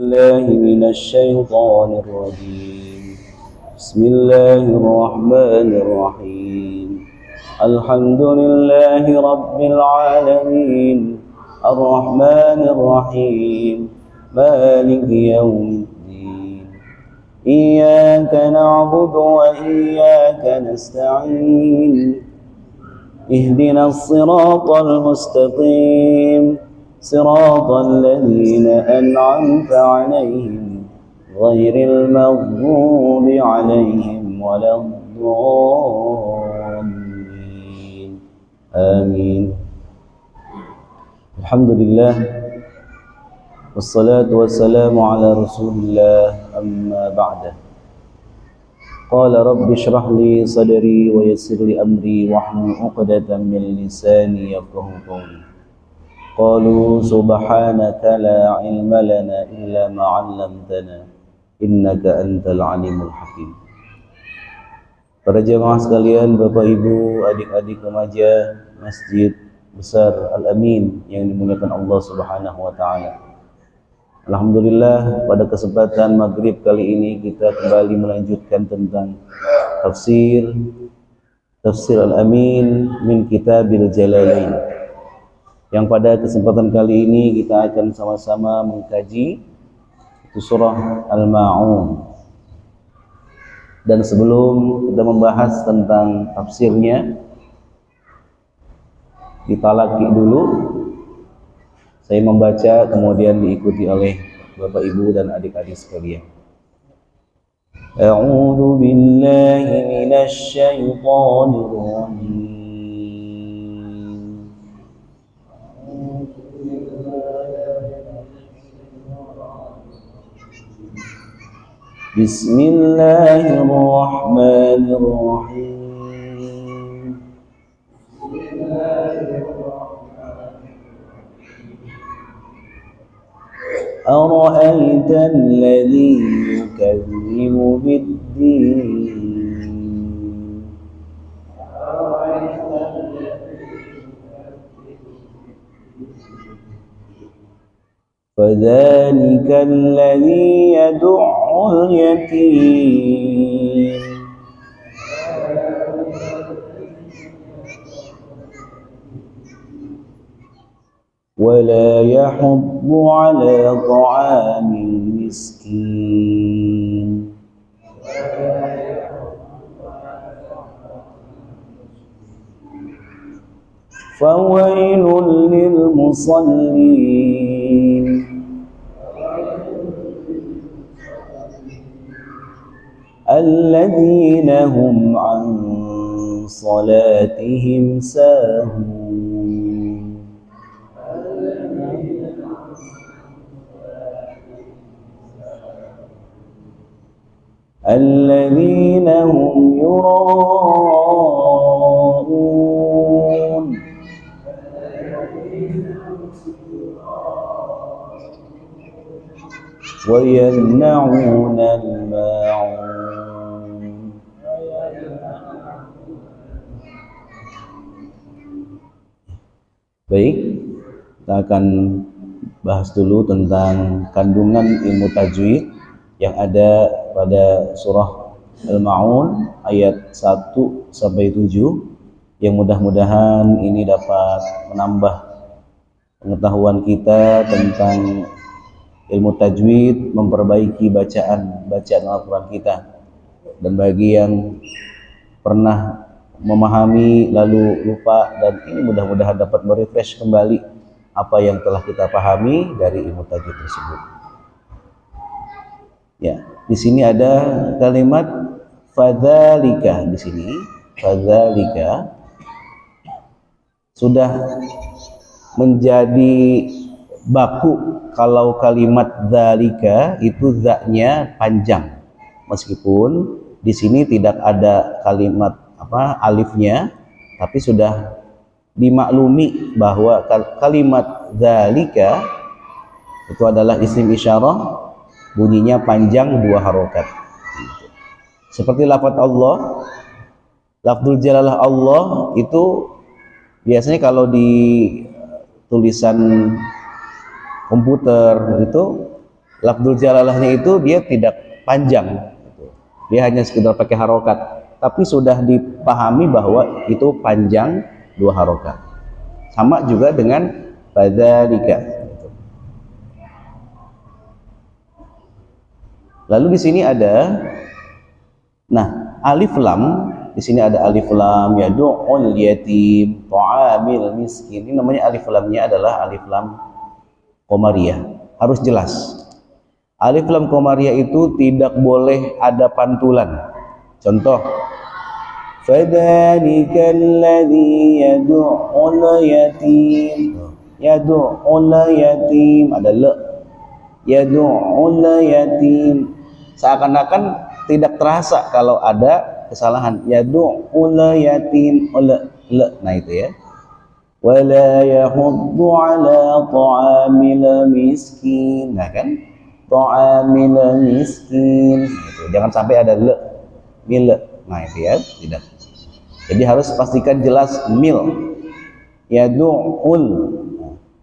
الله من الشيطان الرجيم. بسم الله الرحمن الرحيم. الحمد لله رب العالمين الرحمن الرحيم مالك يوم الدين. إياك نعبد وإياك نستعين. اهدنا الصراط المستقيم صراط الذين أنعمت عليهم غير المغضوب عليهم ولا الضالين آمين. الحمد لله والصلاة والسلام على رسول الله أما بعد. قال رب اشرح لي صدري ويسر لي أمري واحلل عقدة من لساني يفقهوا قولي. قالوا سبحانك لا علم لنا إلا ما علمتنا إنك أنت العليم الحكيم. Para jemaah sekalian, Bapak Ibu, adik-adik remaja Masjid Besar Al-Amin yang dimuliakan Allah Subhanahu wa taala. Alhamdulillah, pada kesempatan maghrib kali ini kita kembali melanjutkan tentang tafsir Al-Amin min Kitabil Jalalain. Yang pada kesempatan kali ini kita akan sama-sama mengkaji surah Al-Ma'un. Dan sebelum kita membahas tentang tafsirnya, kita laki dulu. Saya membaca kemudian diikuti oleh Bapak Ibu dan adik-adik sekalian. A'udzu billahi minasy syaithanir rajim. Bismillahirrahmanirrahim. أرأيت الذي يكذب بالدين فذلك الذي يدع اليتيم ولا يحض على طعام المسكين فويل للمصلين الذين هم عن صلاتهم ساهون الذين هم يراءون ويمنعون الماعون. Baik, kita akan bahas dulu tentang kandungan ilmu tajwid yang ada pada surah Al-Ma'un ayat 1 sampai 7 yang mudah-mudahan ini dapat menambah pengetahuan kita tentang ilmu tajwid, memperbaiki bacaan Al-Quran kita. Dan bagi yang pernah memahami lalu lupa, dan ini mudah-mudahan dapat merefresh kembali apa yang telah kita pahami dari ilmu tajwid tersebut. Ya, di sini ada kalimat fadzalika. Di sini fadzalika sudah menjadi baku. Kalau kalimat dzalika itu za-nya panjang, meskipun di sini tidak ada kalimat alifnya, tapi sudah dimaklumi bahwa kalimat dzalika itu adalah isim isyarah, bunyinya panjang 2 harokat. Seperti lafaz Allah, lafzul jalalah Allah itu biasanya kalau di tulisan komputer Lafdzul jalalahnya itu dia tidak panjang, dia hanya sekedar pakai harokat, tapi sudah dipahami bahwa itu panjang 2 harokat. Sama juga dengan fadzalika. Lalu di sini ada, nah alif lam, di sini ada alif lam yad'ul yatim ta'amil miskin. Ini namanya alif lamnya adalah alif lam qamariyah. Harus jelas. Alif lam qamariyah itu tidak boleh ada pantulan. Contoh, fadzalika alladzi yad'ul yatim. Yad'ul yatim ada la. Yad'ul yatim. Seakan-akan tidak terasa kalau ada kesalahan. Yad'ul yatim la. Nah itu ya. Wala yahuddu ala ta'amil miskin. Nah kan? Ta'amil miskin. Itu. Jangan sampai ada la. Mil. Nah itu ya, tidak. Jadi harus pastikan jelas mil. Yad'ul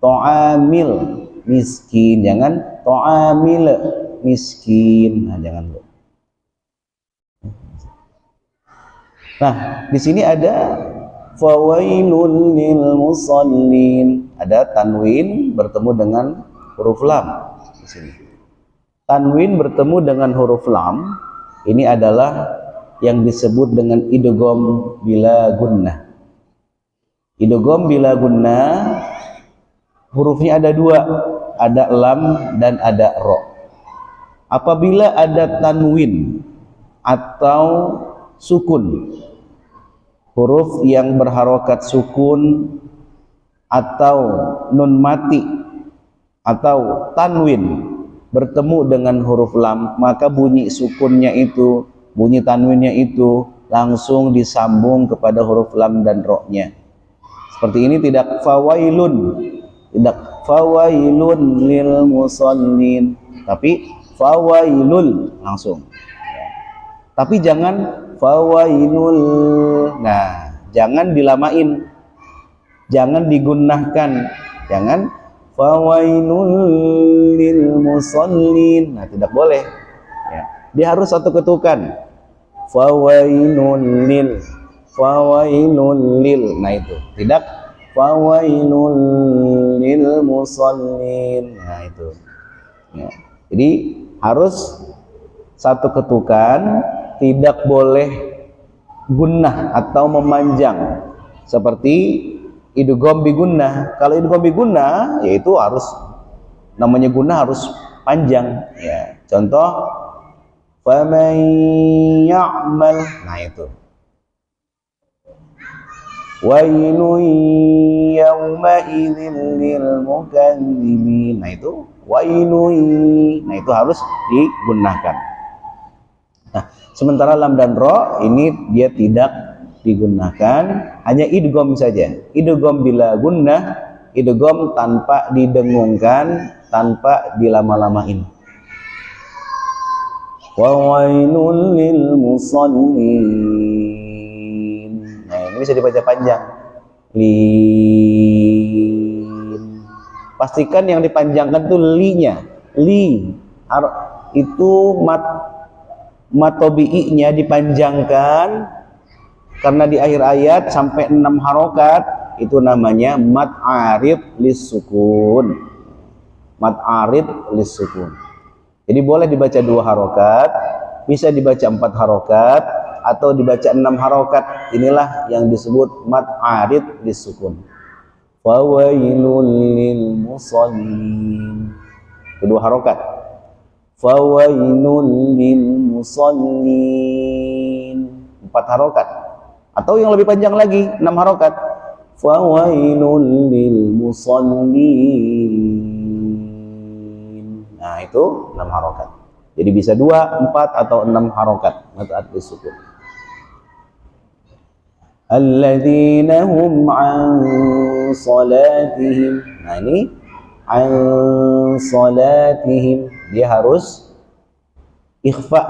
ta'amil miskin, jangan ta'amil miskin. Nah, jangan lu. Nah, di sini ada fawailul lil musallin. Ada tanwin bertemu dengan huruf lam di sini. Tanwin bertemu dengan huruf lam ini adalah yang disebut dengan idgham bila gunnah. Idgham bila gunnah hurufnya ada 2, ada lam dan ada ro. Apabila ada tanwin atau sukun, huruf yang berharokat sukun atau nun mati atau tanwin bertemu dengan huruf lam, maka bunyi sukunnya itu, bunyi tanwinnya itu langsung disambung kepada huruf lam dan ro-nya. Seperti ini, tidak fawailun, tidak fawailun lil musallin, tapi fawailul langsung. Tapi jangan fawailul. Nah, jangan dilamain, jangan digunnahkan, jangan fawailul lil musallin. Nah, tidak boleh ya. Dia harus satu ketukan, fawailul lil, fawailul lil. Nah itu tidak fawailul lil musallin. Nah itu ya. Jadi harus satu ketukan, tidak boleh gunnah atau memanjang seperti idgham bi gunnah. Kalau idgham bi gunnah yaitu harus, namanya gunnah harus panjang ya. Contoh faman ya'mal. Nah itu wailun yawma idzin lil mukadzibin. Nah itu wailun. Nah itu harus digunakan. Nah, sementara lam dan ro ini dia tidak digunakan, hanya idgham saja. Idgham bila gunnah, idgham tanpa didengungkan, tanpa dilama-lamain. Wa wailul lil musallin. Nah, ini bisa dibaca panjang. Lin. Pastikan yang dipanjangkan itu li-nya. Li. Itu matobi'inya dipanjangkan karena di akhir ayat sampai 6 harokat, itu namanya mad arid lis sukun. Mad arid lis sukun. Jadi boleh dibaca 2 harokat, bisa dibaca 4 harokat, atau dibaca 6 harokat. Inilah yang disebut mad arid lis sukun. Fawailul lil musallin. Kedua harokat. Fawailul lil musallin. 4 harokat. Atau yang lebih panjang lagi, 6 harokat. Fawailul lil musallin. Nah itu 6 harokat. Jadi bisa 2, 4 atau 6 harokat. Mad arid lis sukun. Alladzina hum an salatihim. Nah ini an salatihim, dia harus ikhfa,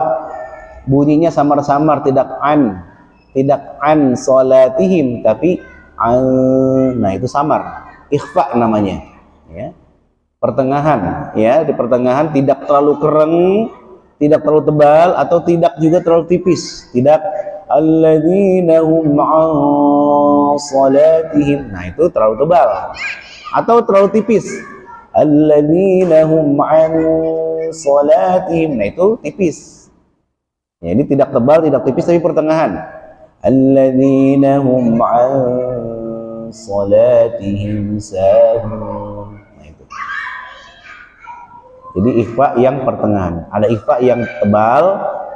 bunyinya samar-samar, tidak an salatihim, tapi an. Nah itu samar, ikhfa namanya ya. pertengahan, ya, di pertengahan, tidak terlalu kering, tidak terlalu tebal, atau tidak juga terlalu tipis. Tidak alladzina hum 'an salatihim, nah itu terlalu tebal, atau terlalu tipis. Alladzina hum 'an salatihim, nah itu tipis. Ya, ini tidak tebal, tidak tipis, tapi pertengahan. Alladzina hum 'an salatihim sahun. Nah itu. Jadi ikhfa yang pertengahan. Ada ikhfa yang tebal,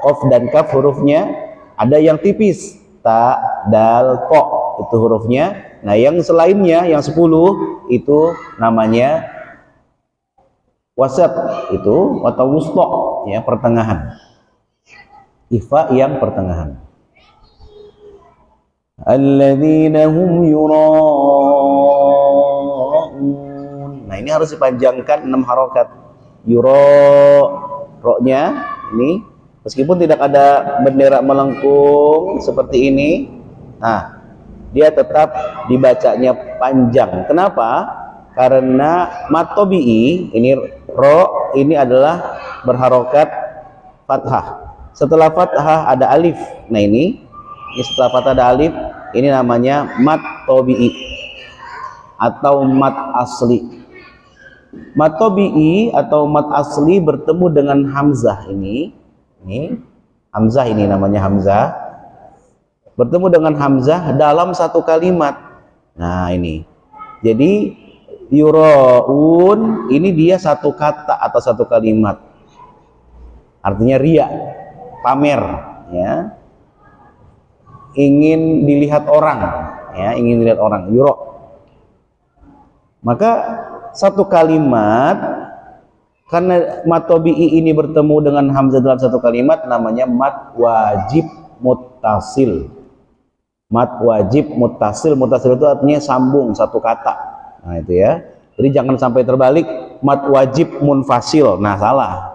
qaf dan kaf hurufnya, ada yang tipis, ta, dal, ko itu hurufnya. Nah, yang selainnya yang 10 itu namanya wasat, itu atau wusta, ya, pertengahan. Ikhfa yang pertengahan. Alladzina hum yura'un. Nah, ini harus dipanjangkan 6 harokat. Roknya ini meskipun tidak ada bendera melengkung seperti ini, nah dia tetap dibacanya panjang. Kenapa? Karena mat tabi'i ini ro ini adalah berharokat fathah. Setelah fathah ada alif. Nah ini setelah fathah ada alif, ini namanya mat tabi'i atau mat asli. Mat tabi'i atau mat asli bertemu dengan hamzah ini hamzah, ini namanya hamzah, bertemu dengan hamzah dalam satu kalimat. Nah ini, jadi yuraun ini dia satu kata atau satu kalimat, artinya riya, pamer, ya, ingin dilihat orang, ya, ingin dilihat orang, yura. Maka satu kalimat, karena mat tabi'i ini bertemu dengan hamzah dalam satu kalimat, namanya mat wajib muttasil. Mat wajib muttasil, muttasil itu artinya sambung satu kata. Nah itu ya. Jadi jangan sampai terbalik mat wajib munfasil. Nah salah.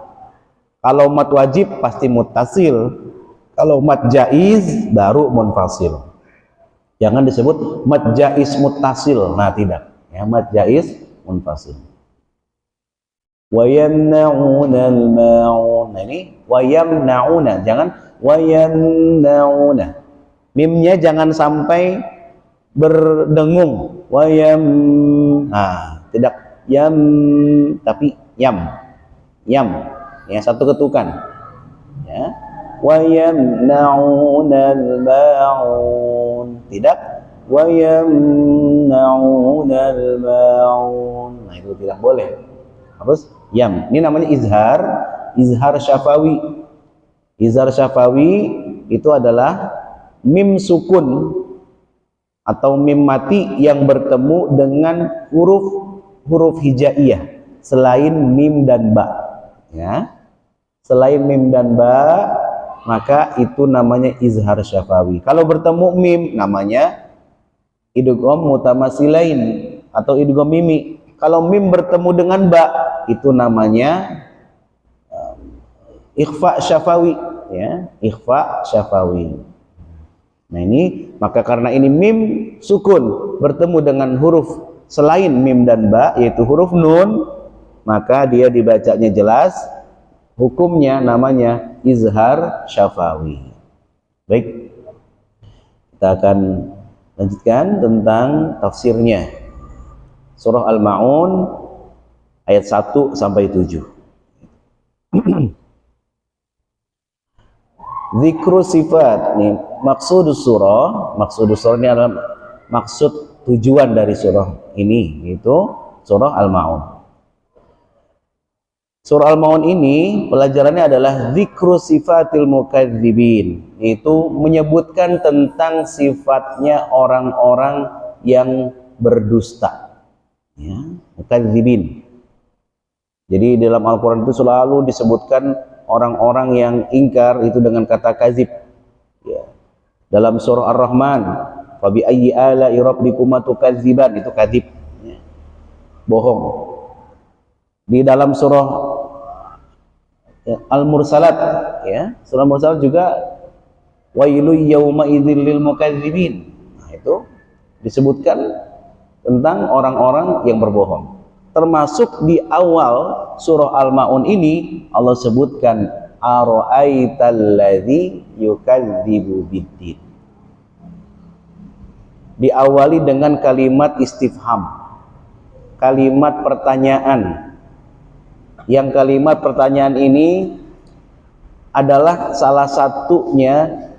Kalau mat wajib pasti muttasil. Kalau mat jaiz baru munfasil. Jangan disebut mat jaiz muttasil. Nah tidak. Ya, mat jaiz munfasil. Wa yamna'una al-ma'un. Nah ini wa yamna'una, jangan wa yamna'una. Mimnya jangan sampai berdengung. Wa yam, nah, tidak yam tapi yam. Yam, ya, satu ketukan. Ya. Wa yamna'una al-ma'un. Tidak wa yamna'una al-ma'un. Nah itu tidak boleh, harus yam. Ini namanya izhar, izhar syafawi. Izhar syafawi itu adalah mim sukun atau mim mati yang bertemu dengan huruf hijaiyah selain mim dan ba, ya. Selain mim dan ba, maka itu namanya izhar syafawi. Kalau bertemu mim namanya idgham mutamasilain atau idgham mimi. Kalau mim bertemu dengan ba, itu namanya ikhfa syafawi, ya, ikhfa syafawi. Nah ini, maka karena ini mim sukun bertemu dengan huruf selain mim dan ba, yaitu huruf nun, maka dia dibacanya jelas, hukumnya namanya izhar syafawi. Baik, kita akan lanjutkan tentang tafsirnya. Surah Al-Ma'un ayat 1 sampai 7. Zikru sifat. Nih, maksud surah ini adalah maksud tujuan dari surah ini, yaitu surah Al-Ma'un. Surah Al-Ma'un ini pelajarannya adalah zikru sifatil mukadzibin, yaitu menyebutkan tentang sifatnya orang-orang yang berdusta. Ya, mukadzibin. Jadi dalam Al-Quran itu selalu disebutkan orang-orang yang ingkar itu dengan kata kadzib. Ya. Dalam surah Ar-Rahman, fa bi ayyi ala'i rabbikuma tukadziban, itu kadzib. Ya. Bohong. Di dalam surah Al-Mursalat, ya, surah Al-Mursalat juga wailu yauma idzil lil mukadzibin. Nah, itu disebutkan tentang orang-orang yang berbohong. Termasuk di awal surah Al-Ma'un ini Allah sebutkan ara'aitalladzi yukadzibu biddin. Diawali dengan kalimat istifham, kalimat pertanyaan. Yang kalimat pertanyaan ini adalah salah satunya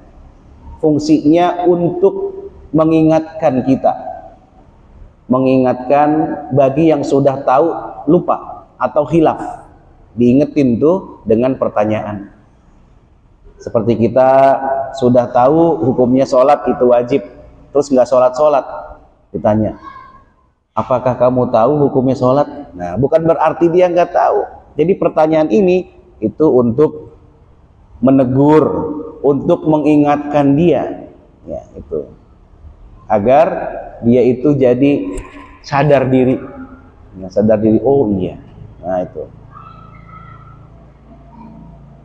fungsinya untuk mengingatkan kita, mengingatkan bagi yang sudah tahu lupa atau khilaf, diingetin tuh dengan pertanyaan. Seperti kita sudah tahu hukumnya sholat itu wajib, terus nggak sholat, ditanya, apakah kamu tahu hukumnya sholat? Nah, bukan berarti dia nggak tahu. Jadi pertanyaan ini itu untuk menegur, untuk mengingatkan dia, ya itu, agar dia itu jadi sadar diri, ya, sadar diri. Oh iya, nah itu.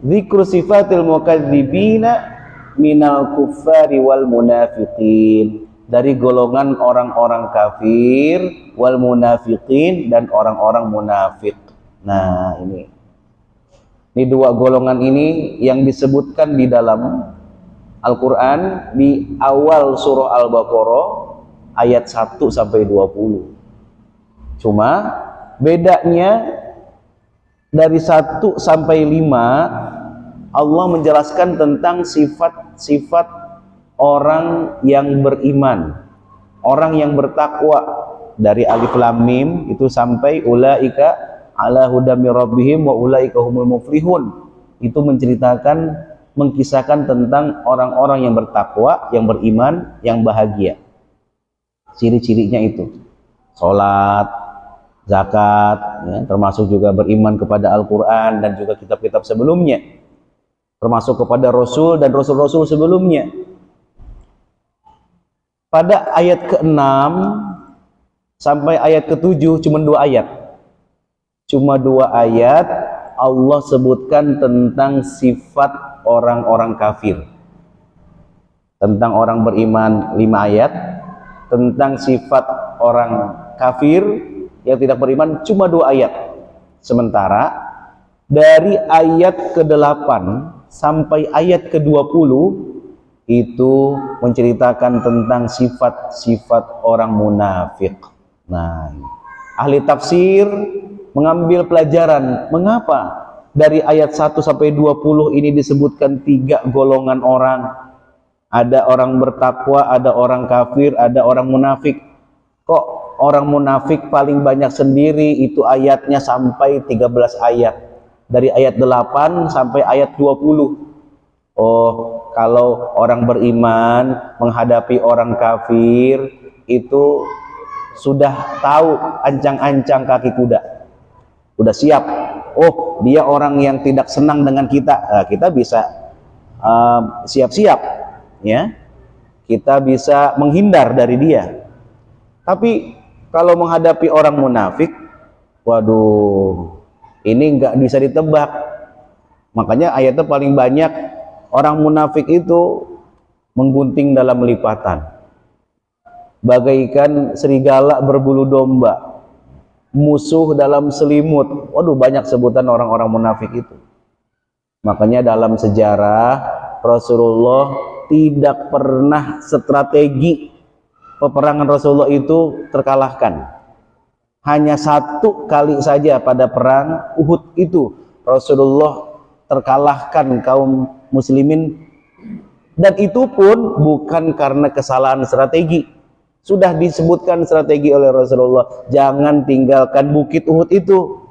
Dzikru sifatil mukadzibina minal kuffari wal munafiqin, dari golongan orang-orang kafir, wal munafiqin, dan orang-orang munafik. Nah ini dua golongan ini yang disebutkan di dalam Al-Quran di awal surah Al-Baqarah ayat 1 sampai 20. Cuma bedanya dari 1 sampai 5 Allah menjelaskan tentang sifat-sifat orang yang beriman, orang yang bertakwa, dari alif lam mim itu sampai ulaika ala hudam mir rabbihim wa ulaika humul muflihun. Itu menceritakan, mengkisahkan tentang orang-orang yang bertakwa, yang beriman, yang bahagia. Ciri-cirinya itu salat, zakat, ya, termasuk juga beriman kepada Al-Quran dan juga kitab-kitab sebelumnya, termasuk kepada Rasul dan Rasul-Rasul sebelumnya. Pada ayat ke-6 sampai ayat ke-7 cuma 2 ayat. Cuma 2 ayat Allah sebutkan tentang sifat orang-orang kafir. Tentang orang beriman 5 ayat, tentang sifat orang kafir yang tidak beriman cuma 2 ayat. Sementara dari ayat ke-8 sampai ayat ke-20 itu menceritakan tentang sifat-sifat orang munafik. Nah, ahli tafsir mengambil pelajaran mengapa dari ayat 1 sampai 20 ini disebutkan 3 golongan orang. Ada orang bertakwa, ada orang kafir, ada orang munafik. Kok orang munafik paling banyak sendiri, itu ayatnya sampai 13 ayat. Dari ayat 8 sampai ayat 20. Oh, kalau orang beriman menghadapi orang kafir itu sudah tahu ancang-ancang kaki kuda, udah siap. Oh, dia orang yang tidak senang dengan kita, nah, kita bisa siap-siap, ya, kita bisa menghindar dari dia. Tapi kalau menghadapi orang munafik, waduh, ini nggak bisa ditebak. Makanya ayatnya paling banyak orang munafik itu menggunting dalam lipatan, bagaikan serigala berbulu domba, musuh dalam selimut. Waduh, banyak sebutan orang-orang munafik itu. Makanya dalam sejarah Rasulullah tidak pernah strategi peperangan Rasulullah itu terkalahkan. Hanya 1 kali saja pada perang Uhud itu Rasulullah terkalahkan kaum muslimin, dan itu pun bukan karena kesalahan strategi. Sudah disebutkan strategi oleh Rasulullah, jangan tinggalkan bukit Uhud itu.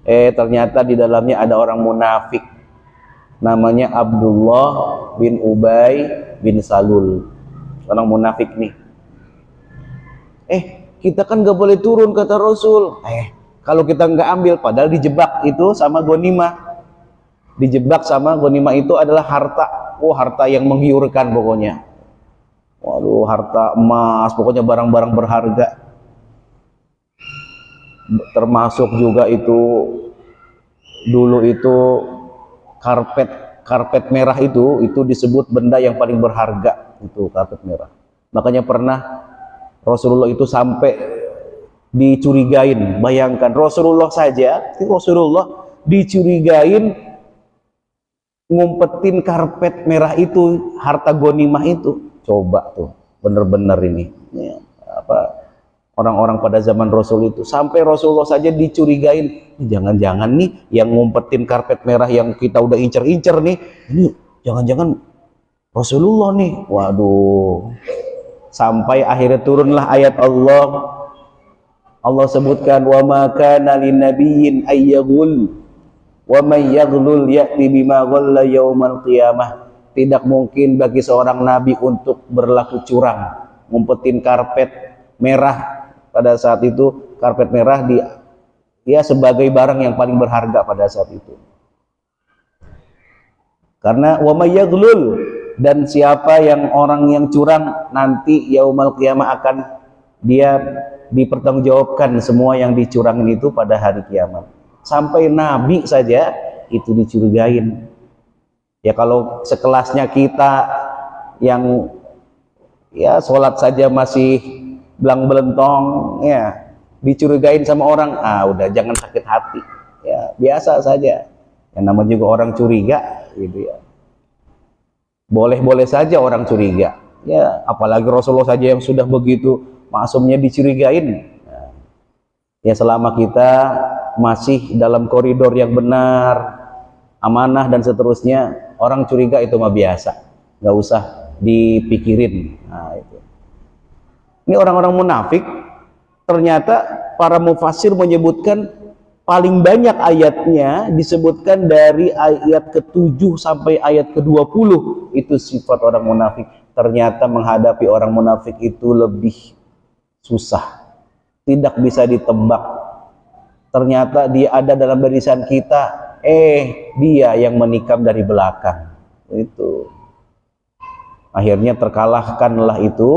Ternyata di dalamnya ada orang munafik, namanya Abdullah bin Ubay bin Salul, orang munafik nih. Kita kan gak boleh turun, kata Rasul. Kalau kita nggak ambil, padahal dijebak itu sama ghanimah. Dijebak sama ghanimah itu adalah harta. Oh, harta yang menggiurkan pokoknya. Waduh, harta emas, pokoknya barang-barang berharga. Termasuk juga itu dulu itu karpet merah itu disebut benda yang paling berharga, itu karpet merah. Makanya pernah Rasulullah itu sampai dicurigain. Bayangkan Rasulullah dicurigain ngumpetin karpet merah itu, harta ghanimah itu. Coba tuh, bener-bener ini ya, apa orang-orang pada zaman Rasul itu, sampai Rasulullah saja dicurigain, jangan-jangan nih yang ngumpetin karpet merah yang kita udah incer-incer nih, ini jangan-jangan Rasulullah nih. Waduh, sampai akhirnya turunlah ayat Allah sebutkan, wa ma kana linnabiyyin ayyaghul wa may yaghlul ya'ti bima ghalla yaumal qiyamah. Tidak mungkin bagi seorang nabi untuk berlaku curang, ngumpetin karpet merah. Pada saat itu karpet merah dia sebagai barang yang paling berharga pada saat itu. Karena wa may yaghlul, dan siapa yang orang yang curang nanti yaumal qiyamah akan dia dipertanggungjawabkan semua yang dicurangin itu pada hari kiamat. Sampai nabi saja itu dicurigain. Ya kalau sekelasnya kita yang ya sholat saja masih belang belentong ya, dicurigain sama orang, udah jangan sakit hati ya, biasa saja. Yang namanya juga orang curiga gitu ya, boleh-boleh saja orang curiga ya, apalagi Rasulullah saja yang sudah begitu maksumnya dicurigain ya. Selama kita masih dalam koridor yang benar, amanah dan seterusnya, orang curiga itu mah biasa, nggak usah dipikirin. Nah itu, ini orang-orang munafik. Ternyata para mufassir menyebutkan paling banyak ayatnya disebutkan dari ayat ke-7 sampai ayat ke-20 itu sifat orang munafik. Ternyata menghadapi orang munafik itu lebih susah, tidak bisa ditebak. Ternyata dia ada dalam barisan kita, dia yang menikam dari belakang. Itu akhirnya terkalahkanlah itu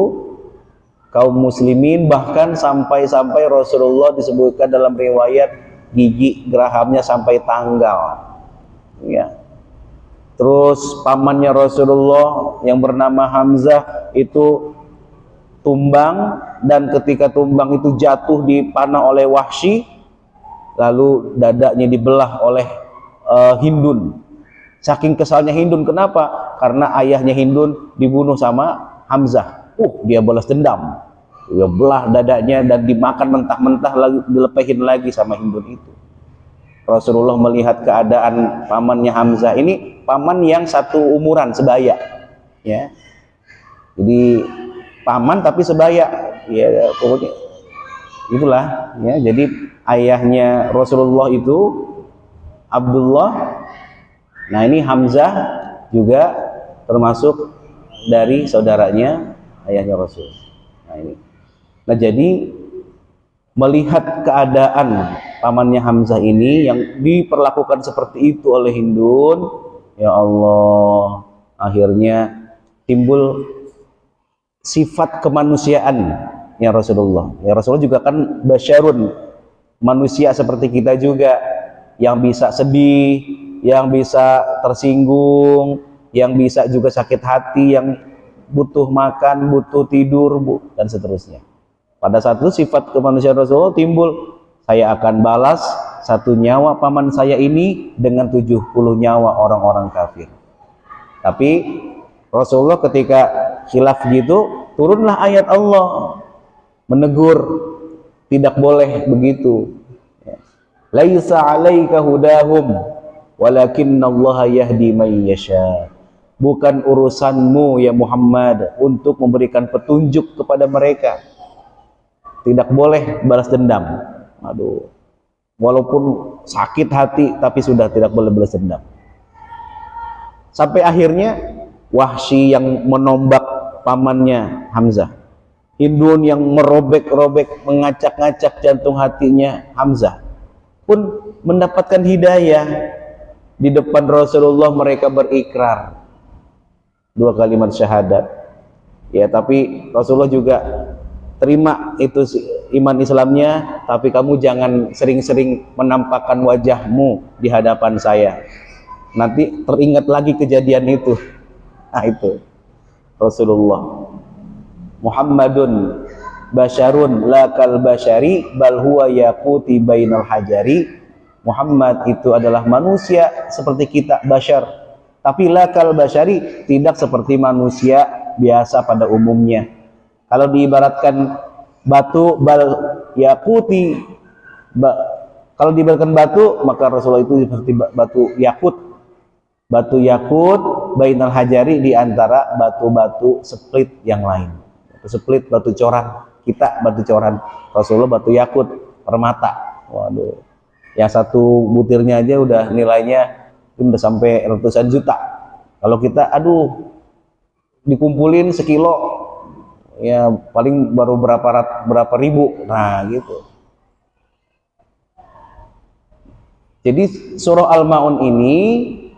kaum muslimin, bahkan sampai Rasulullah disebutkan dalam riwayat gigi gerahamnya sampai tanggal ya. Terus pamannya Rasulullah yang bernama Hamzah itu tumbang, dan ketika tumbang itu jatuh dipanah oleh Wahsy, lalu dadanya dibelah oleh Hindun. Saking kesalnya Hindun, kenapa? Karena ayahnya Hindun dibunuh sama Hamzah. Dia balas dendam, dia belah dadanya dan dimakan mentah-mentah, lagi dilepehin lagi sama Hindun itu. Rasulullah melihat keadaan pamannya Hamzah, ini paman yang satu umuran, sebaya ya, jadi paman tapi sebaya ya, pokoknya itulah ya. Jadi ayahnya Rasulullah itu Abdullah, nah ini Hamzah juga termasuk dari saudaranya ayahnya Rasul. Nah jadi melihat keadaan pamannya Hamzah ini yang diperlakukan seperti itu oleh Hindun, ya Allah, akhirnya timbul sifat kemanusiaan ya Rasulullah. Ya Rasulullah juga kan basyarun, manusia seperti kita juga, yang bisa sedih, yang bisa tersinggung, yang bisa juga sakit hati, yang butuh makan, butuh tidur, dan seterusnya. Pada saat itu sifat kemanusiaan Rasulullah timbul, saya akan balas satu nyawa paman saya ini dengan 70 nyawa orang-orang kafir. Tapi Rasulullah ketika khilaf gitu, turunlah ayat Allah menegur, tidak boleh begitu. Laisa 'alaika hudahum walakinnallaha yahdi man yasha. Bukan urusanmu ya Muhammad untuk memberikan petunjuk kepada mereka. Tidak boleh balas dendam. Aduh, walaupun sakit hati tapi sudah tidak boleh balas dendam. Sampai akhirnya Wahsy yang menombak pamannya Hamzah, Hindun yang merobek-robek, mengacak-ngacak jantung hatinya Hamzah, pun mendapatkan hidayah. Di depan Rasulullah mereka berikrar 2 kalimat syahadat ya, tapi Rasulullah juga terima itu iman Islamnya, tapi kamu jangan sering-sering menampakkan wajahmu di hadapan saya, nanti teringat lagi kejadian itu. Nah itu Rasulullah Muhammadun basyarun la kal basyari bal huwa yaquti bainal hajari. Muhammad itu adalah manusia seperti kita, basyar, tapi la kal basyari, tidak seperti manusia biasa pada umumnya. Kalau diibaratkan batu, bal yaquti, kalau diibaratkan batu, maka Rasulullah itu seperti batu yakut. Batu yakut bainal hajari, di antara batu-batu split yang lain. Batu split, batu coran. Kita batu coran, Rasulullah batu yakut, permata. Waduh, yang satu butirnya aja udah nilainya udah sampai ratusan juta. Kalau kita, aduh, dikumpulin sekilo, ya paling baru berapa ribu. Nah gitu. Jadi surah Al-Ma'un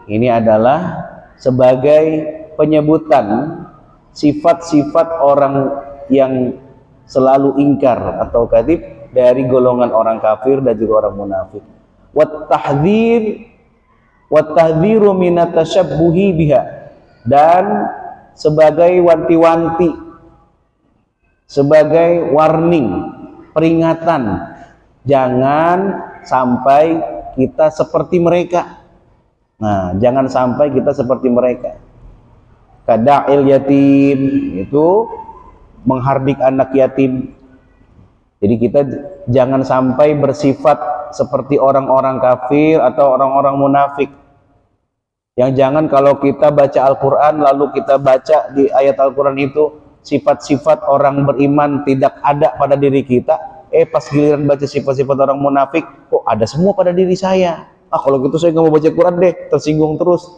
ini adalah sebagai penyebutan sifat-sifat orang yang selalu ingkar atau kadzib dari golongan orang kafir dan juga orang munafik. Wat tahdhiru minat tasyabbuhi biha, dan sebagai wanti-wanti, sebagai warning, peringatan, jangan sampai kita seperti mereka. Nah, jangan sampai kita seperti mereka. Kada'il yatim, itu menghardik anak yatim. Jadi kita jangan sampai bersifat seperti orang-orang kafir atau orang-orang munafik. Yang jangan kalau kita baca Al-Quran, lalu kita baca di ayat Al-Quran itu sifat-sifat orang beriman tidak ada pada diri kita. Pas giliran baca sifat-sifat orang munafik, kok ada semua pada diri saya. Kalau gitu saya nggak mau baca Quran deh, tersinggung terus.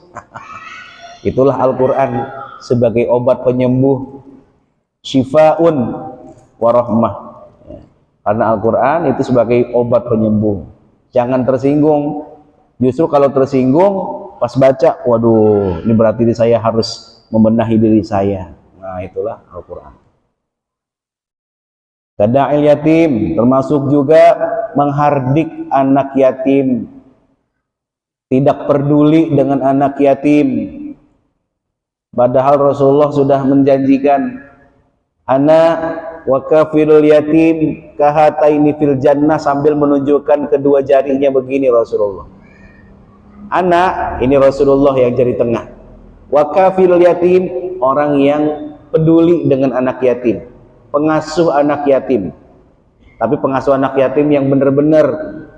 Itulah Al-Quran sebagai obat penyembuh, syifaun warahmah. Karena Al-Quran itu sebagai obat penyembuh. Jangan tersinggung. Justru kalau tersinggung, pas baca, waduh, ini berarti saya harus membenahi diri saya. Nah, itulah Al-Quran. Kada'il yatim, termasuk juga menghardik anak yatim, tidak peduli dengan anak yatim. Padahal Rasulullah sudah menjanjikan, ana wa kafilul yatim kahataini fil jannah, sambil menunjukkan kedua jarinya begini Rasulullah. Ana, ini Rasulullah yang jari tengah. Wa kafilul yatim, orang yang peduli dengan anak yatim, pengasuh anak yatim. Tapi pengasuh anak yatim yang benar-benar,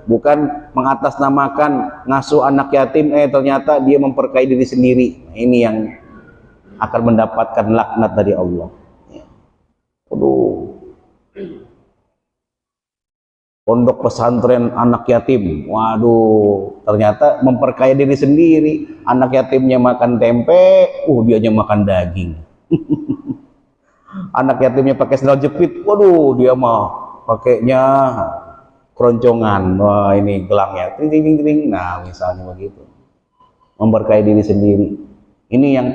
bukan mengatasnamakan ngasuh anak yatim, ternyata dia memperkaya diri sendiri. Nah, ini yang akan mendapatkan laknat dari Allah. Aduh, pondok pesantren anak yatim, waduh, ternyata memperkaya diri sendiri. Anak yatimnya makan tempe, dianya makan daging. Anak yatimnya pakai sandal jepit, waduh, dia mah pakainya keroncongan. Wah, ini gelangnya tring. Nah, misalnya begitu, memperkaya diri sendiri. Ini yang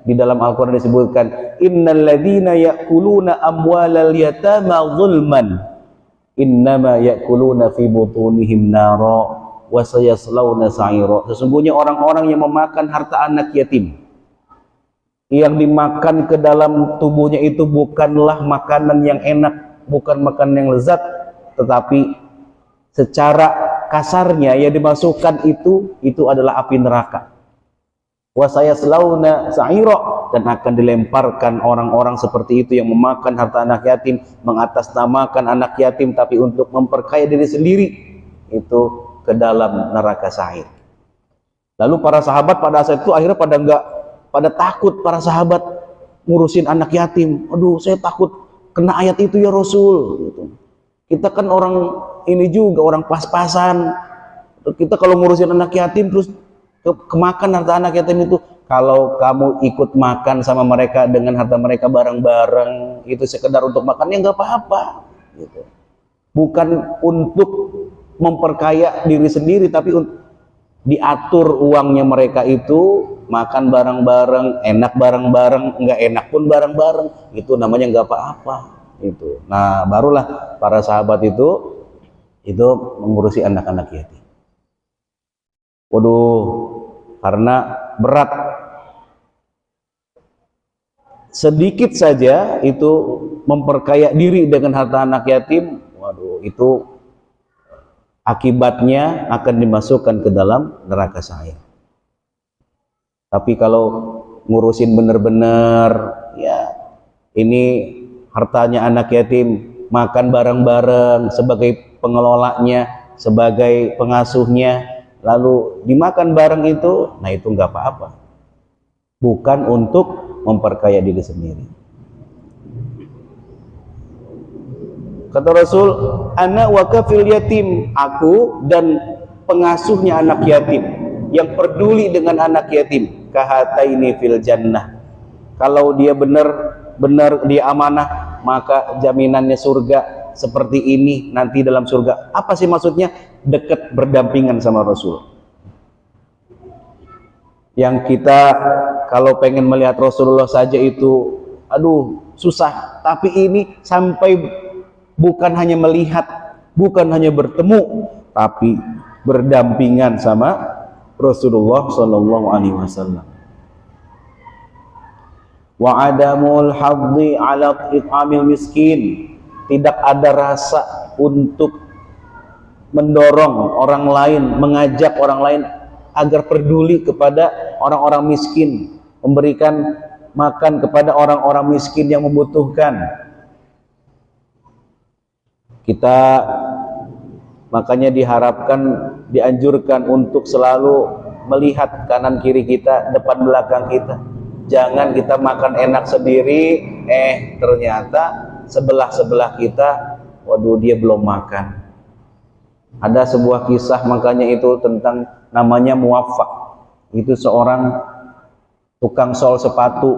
di dalam Al-Quran disebutkan, innal ladzina ya'kuluna amwalal yatama zulman innama ya'kuluna fi butunihim nara wa sayaslawna sa'ira. Sesungguhnya orang-orang yang memakan harta anak yatim, yang dimakan ke dalam tubuhnya itu bukanlah makanan yang enak, bukan makanan yang lezat, tetapi secara kasarnya yang dimasukkan itu adalah api neraka. Wa sayaslawna sa'ira, dan akan dilemparkan orang-orang seperti itu yang memakan harta anak yatim, mengatasnamakan anak yatim tapi untuk memperkaya diri sendiri, itu ke dalam neraka sa'ir. Lalu para sahabat pada saat itu akhirnya pada takut, para sahabat ngurusin anak yatim. Aduh, saya takut kena ayat itu ya Rasul. Kita kan orang ini juga, orang pas-pasan. Kita kalau ngurusin anak yatim terus kemakan harta anak yatim itu, kalau kamu ikut makan sama mereka dengan harta mereka bareng-bareng, itu sekedar untuk makan, ya nggak apa-apa. Gitu. Bukan untuk memperkaya diri sendiri, tapi diatur uangnya mereka itu, makan bareng-bareng, enak bareng-bareng, nggak enak pun bareng-bareng, itu namanya nggak apa-apa. Itu. Nah, barulah para sahabat itu mengurusi anak-anak yatim. Waduh, karena berat. Sedikit saja itu memperkaya diri dengan harta anak yatim, waduh, itu akibatnya akan dimasukkan ke dalam neraka saya. Tapi kalau ngurusin bener-bener, ya ini hartanya anak yatim, makan bareng-bareng sebagai pengelolanya, sebagai pengasuhnya, lalu dimakan bareng itu, nah itu nggak apa-apa. Bukan untuk memperkaya diri sendiri. Kata Rasul, ana wa kafil yatim, aku dan pengasuhnya anak yatim, yang peduli dengan anak yatim, kahataini fil jannah. Kalau dia benar dia amanah, maka jaminannya surga seperti ini nanti dalam surga. Apa sih maksudnya? Dekat berdampingan sama Rasul. Yang kita kalau pengen melihat Rasulullah saja itu aduh susah, tapi ini sampai bukan hanya melihat, bukan hanya bertemu, tapi berdampingan sama Rasulullah sallallahu alaihi wasallam. Wa adamul haddi ala it'amil miskin, tidak ada rasa untuk mendorong orang lain, mengajak orang lain agar peduli kepada orang-orang miskin, memberikan makan kepada orang-orang miskin yang membutuhkan. Kita makanya diharapkan, dianjurkan untuk selalu melihat kanan kiri kita, depan belakang kita. Jangan kita makan enak sendiri, ternyata sebelah kita, waduh dia belum makan. Ada sebuah kisah makanya itu tentang namanya Muwaffaq. Itu seorang tukang sol sepatu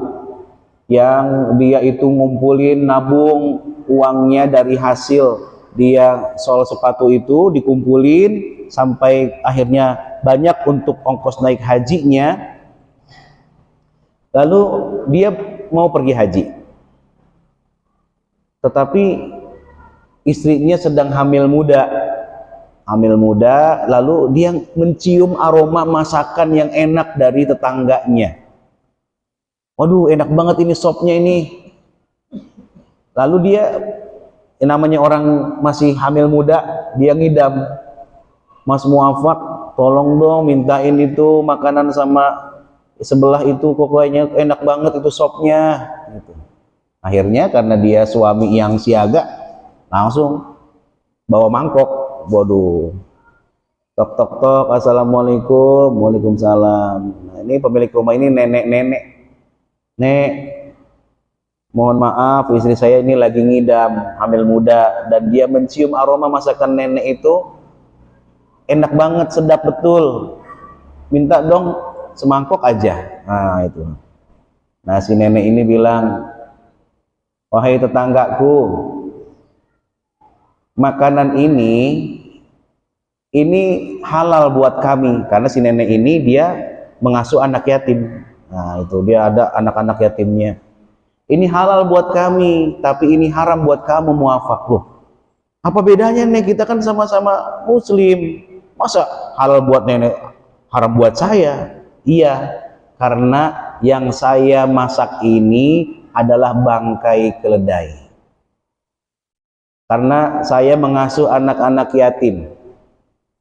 yang dia itu ngumpulin, nabung uangnya dari hasil dia sol sepatu itu, dikumpulin sampai akhirnya banyak untuk ongkos naik hajinya. Lalu dia mau pergi haji, tetapi istrinya sedang hamil muda, lalu dia mencium aroma masakan yang enak dari tetangganya. Waduh, enak banget ini sopnya ini. Lalu dia, namanya orang masih hamil muda, dia ngidam, Mas Muwaffaq, tolong dong mintain itu makanan sama sebelah itu, kok kayaknya enak banget itu sopnya gitu. Akhirnya karena dia suami yang siaga, langsung bawa mangkok. Waduh, tok tok tok, assalamualaikum. Waalaikumsalam. Nah, ini pemilik rumah ini nenek, mohon maaf, istri saya ini lagi ngidam, hamil muda, dan dia mencium aroma masakan nenek itu enak banget, sedap betul. Minta dong semangkok aja. Nah itu. Nah si nenek ini bilang, wahai tetanggaku, makanan ini halal buat kami, karena si nenek ini dia mengasuh anak yatim. Nah itu, dia ada anak-anak yatimnya. Ini halal buat kami, tapi ini haram buat kamu, Muwaffaq. Loh, apa bedanya nih? Kita kan sama-sama muslim. Masa halal buat nenek, haram buat saya? Iya, karena yang saya masak ini adalah bangkai keledai. Karena saya mengasuh anak-anak yatim.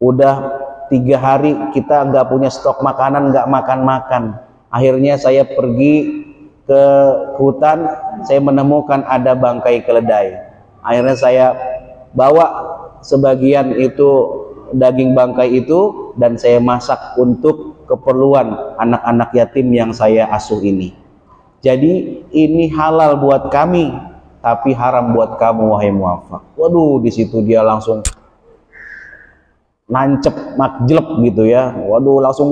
Udah 3 hari kita nggak punya stok makanan, nggak makan-makan. Akhirnya saya pergi ke hutan, saya menemukan ada bangkai keledai. Akhirnya saya bawa sebagian itu daging bangkai itu dan saya masak untuk keperluan anak-anak yatim yang saya asuh ini. Jadi ini halal buat kami, tapi haram buat kamu, wahai Muwaffaq. Waduh, di situ dia langsung nancep, makjelep gitu ya. Waduh, langsung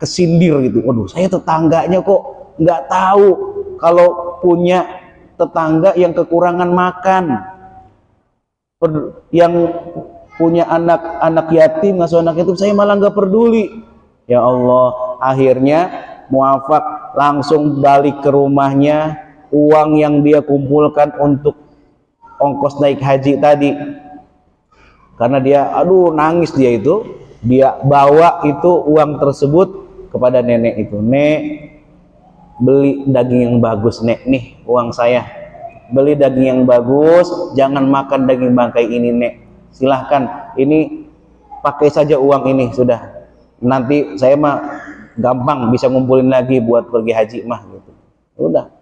kesindir gitu. Waduh, saya tetangganya kok nggak tahu kalau punya tetangga yang kekurangan makan, yang punya anak yatim, ngasuh anak yatim, saya malah nggak peduli. Ya Allah, akhirnya Muwaffaq langsung balik ke rumahnya, uang yang dia kumpulkan untuk ongkos naik haji tadi, karena dia nangis, dia bawa itu uang tersebut kepada nenek itu. Nek, beli daging yang bagus, nek, nih uang saya, beli daging yang bagus, jangan makan daging bangkai ini, Nek. Silahkan, ini pakai saja uang ini, sudah. Nanti saya mah gampang bisa ngumpulin lagi buat pergi haji mah gitu. Udah.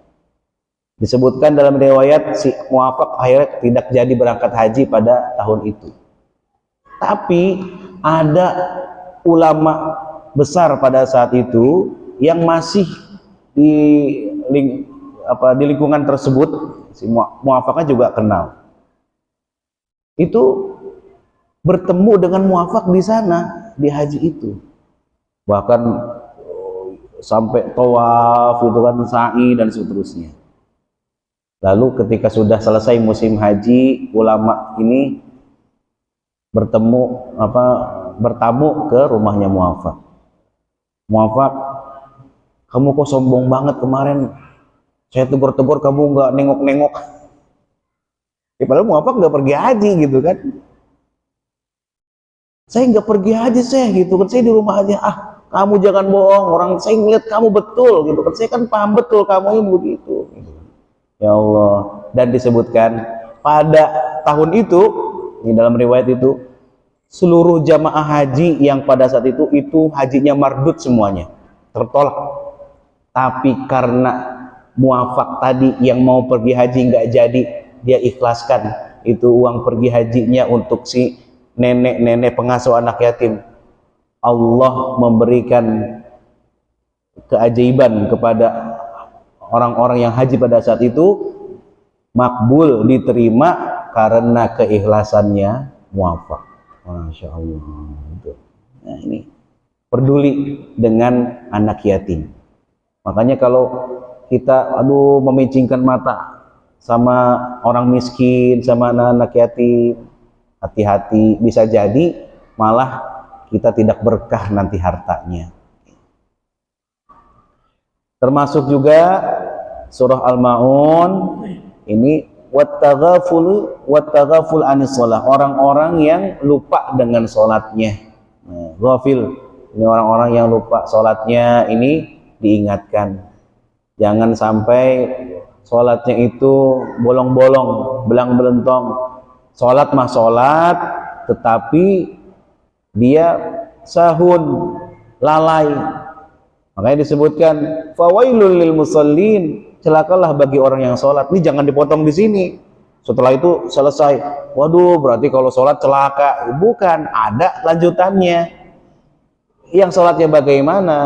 Disebutkan dalam riwayat si Muafaq akhirnya tidak jadi berangkat haji pada tahun itu. Tapi ada ulama besar pada saat itu yang masih di lingkungan tersebut, si Muafaqnya juga kenal. Itu bertemu dengan Muafaq di sana di haji itu. Bahkan sampai tawaf itu kan, sa'i dan seterusnya. Lalu ketika sudah selesai musim haji, ulama ini bertamu ke rumahnya Muafaq. Muafaq, kamu kok sombong banget kemarin? Saya tegur-tegur kamu nggak nengok-nengok. Padahal Muafaq nggak pergi haji gitu kan? Saya nggak pergi haji saya gitu kan? Saya di rumah aja. Kamu jangan bohong. Orang saya ngeliat kamu betul gitu kan? Saya kan paham betul kamu ini begitu. Gitu. Ya Allah. Dan disebutkan pada tahun itu, di dalam riwayat itu, seluruh jamaah haji yang pada saat itu hajinya mardud semuanya, tertolak. Tapi karena Muafaq tadi yang mau pergi haji nggak jadi, dia ikhlaskan itu uang pergi hajinya untuk si nenek-nenek pengasuh anak yatim. Allah memberikan keajaiban kepada orang-orang yang haji pada saat itu, makbul, diterima karena keikhlasannya Muafaq. Masya Allah. Nah, ini peduli dengan anak yatim. Makanya kalau kita memicingkan mata sama orang miskin, sama anak yatim, hati-hati, bisa jadi malah kita tidak berkah nanti hartanya. Termasuk juga surah Al-Maun ini wattaghaful anis shalah, orang-orang yang lupa dengan sholatnya. Ghafil, ini orang-orang yang lupa sholatnya, ini diingatkan. Jangan sampai sholatnya itu bolong-bolong, belang-belentong. Sholat mah sholat, tetapi dia sahun, lalai. Makanya disebutkan fawailul lil musallin, celakalah bagi orang yang sholat. Ini jangan dipotong di sini. Setelah itu selesai, waduh berarti kalau sholat celaka. Bukan, ada lanjutannya. Yang sholatnya bagaimana?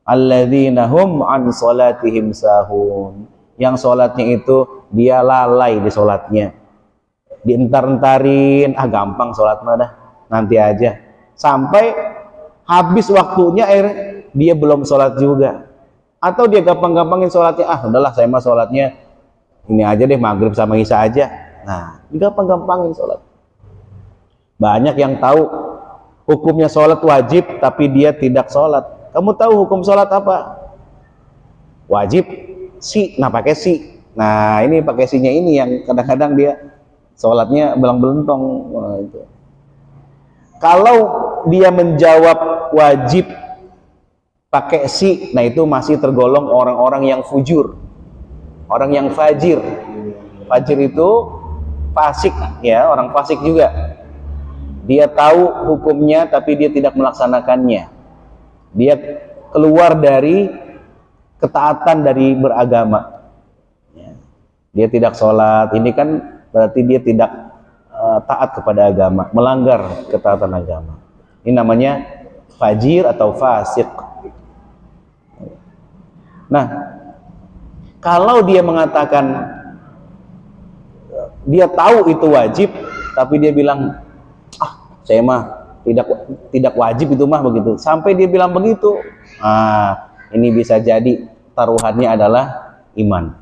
Alladzina hum an sholatihim sahun, yang sholatnya itu dia lalai di sholatnya, dientar-entarin, gampang sholat mah dah, nanti aja, sampai habis waktunya dia belum sholat juga. Atau dia gampang-gampangin sholatnya, udahlah saya mah sholatnya ini aja deh, maghrib sama isya aja. Nah, gampang-gampangin sholat. Banyak yang tahu hukumnya sholat wajib tapi dia tidak sholat. Kamu tahu hukum sholat apa? Wajib si, nah pakai si. Nah ini pakai sinya ini yang kadang-kadang dia sholatnya belang-belentong. Itu. Kalau dia menjawab wajib pakai si, nah itu masih tergolong orang-orang yang fujur, orang yang fajir. Fajir itu fasik, ya, orang fasik juga. Dia tahu hukumnya tapi dia tidak melaksanakannya. Dia keluar dari ketaatan dari beragama. Dia tidak sholat, ini kan berarti dia tidak taat kepada agama, melanggar ketaatan agama. Ini namanya fajir atau fasik. Nah, kalau dia mengatakan dia tahu itu wajib, tapi dia bilang, saya mah tidak wajib itu mah begitu. Sampai dia bilang begitu, ini bisa jadi taruhannya adalah iman.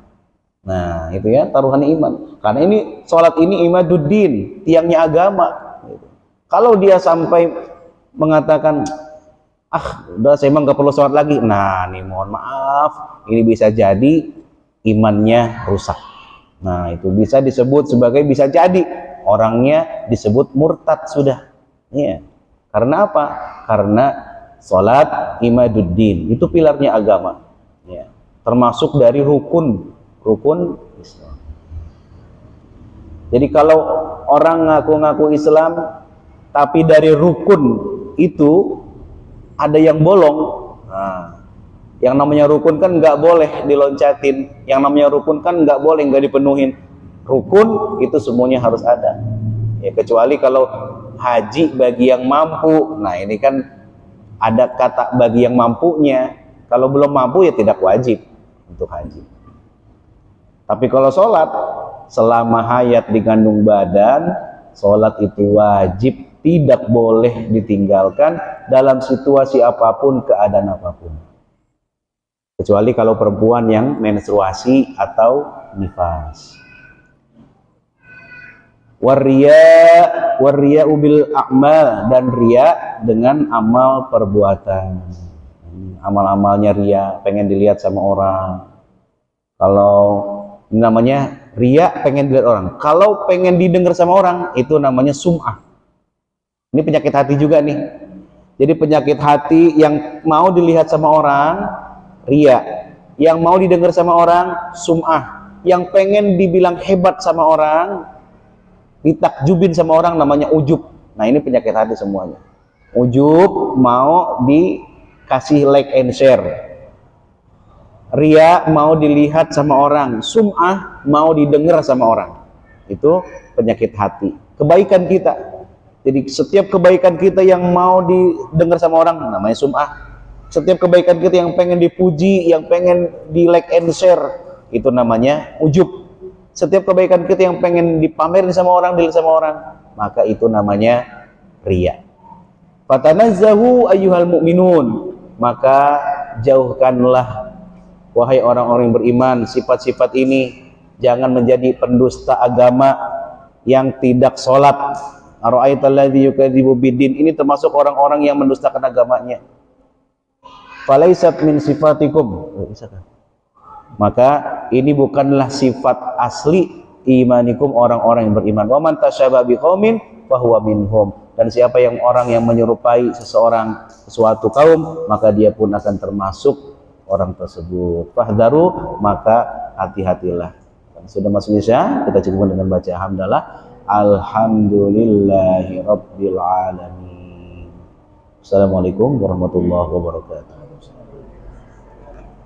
Nah, itu ya, taruhannya iman. Karena ini sholat ini imaduddin, tiangnya agama. Kalau dia sampai mengatakan, udah saya emang nggak perlu sholat lagi. Nah, nih mohon maaf, ini bisa jadi imannya rusak. Nah, itu bisa disebut sebagai, bisa jadi orangnya disebut murtad sudah. Iya. Karena apa? Karena sholat imaduddin, itu pilarnya agama. Ya. Termasuk dari rukun Islam. Jadi kalau orang ngaku-ngaku Islam tapi dari rukun itu ada yang bolong, nah, yang namanya rukun kan nggak boleh diloncatin, yang namanya rukun kan nggak boleh nggak dipenuhin. Rukun itu semuanya harus ada, ya kecuali kalau haji bagi yang mampu. Nah ini kan ada kata bagi yang mampunya. Kalau belum mampu ya tidak wajib untuk haji. Tapi kalau sholat selama hayat di kandung badan, sholat itu wajib, tidak boleh ditinggalkan dalam situasi apapun, keadaan apapun. Kecuali kalau perempuan yang menstruasi atau nifas. Warriya bil a'mal, dan riya dengan amal perbuatan. Amal-amalnya riya, pengen dilihat sama orang. Kalau namanya riya, pengen dilihat orang. Kalau pengen didengar sama orang, itu namanya sum'ah. Ini penyakit hati juga nih. Jadi penyakit hati yang mau dilihat sama orang, riya. Yang mau didengar sama orang, sum'ah. Yang pengen dibilang hebat sama orang, ditakjubin sama orang, namanya ujub. Nah ini penyakit hati semuanya. Ujub mau dikasih like and share. Riya mau dilihat sama orang, sum'ah mau didengar sama orang. Itu penyakit hati. Kebaikan kita, jadi setiap kebaikan kita yang mau didengar sama orang namanya sum'ah. Setiap kebaikan kita yang pengen dipuji, yang pengen di like and share, itu namanya ujub. Setiap kebaikan kita yang pengen dipamerin sama orang, dilihat sama orang, maka itu namanya riya. Fatanazzahu ayyuhal mu'minun, maka jauhkanlah wahai orang-orang yang beriman sifat-sifat ini. Jangan menjadi pendusta agama yang tidak sholat. Ara'aital ladzi yukadzibu biddin, ini termasuk orang-orang yang mendustakan agamanya. Falaisat min sifatikum, maka ini bukanlah sifat asli imanikum, orang-orang yang beriman. Wa man tasyabaha biqaumin fahuwa minhum, dan siapa yang orang yang menyerupai seseorang, sesuatu kaum, maka dia pun akan termasuk orang tersebut. Fahdharu, maka hati-hatilah. Sudah masuk Isya, kita cukupkan dengan baca hamdalah. Alhamdulillahi rabbil alamin. Assalamualaikum warahmatullahi wabarakatuh.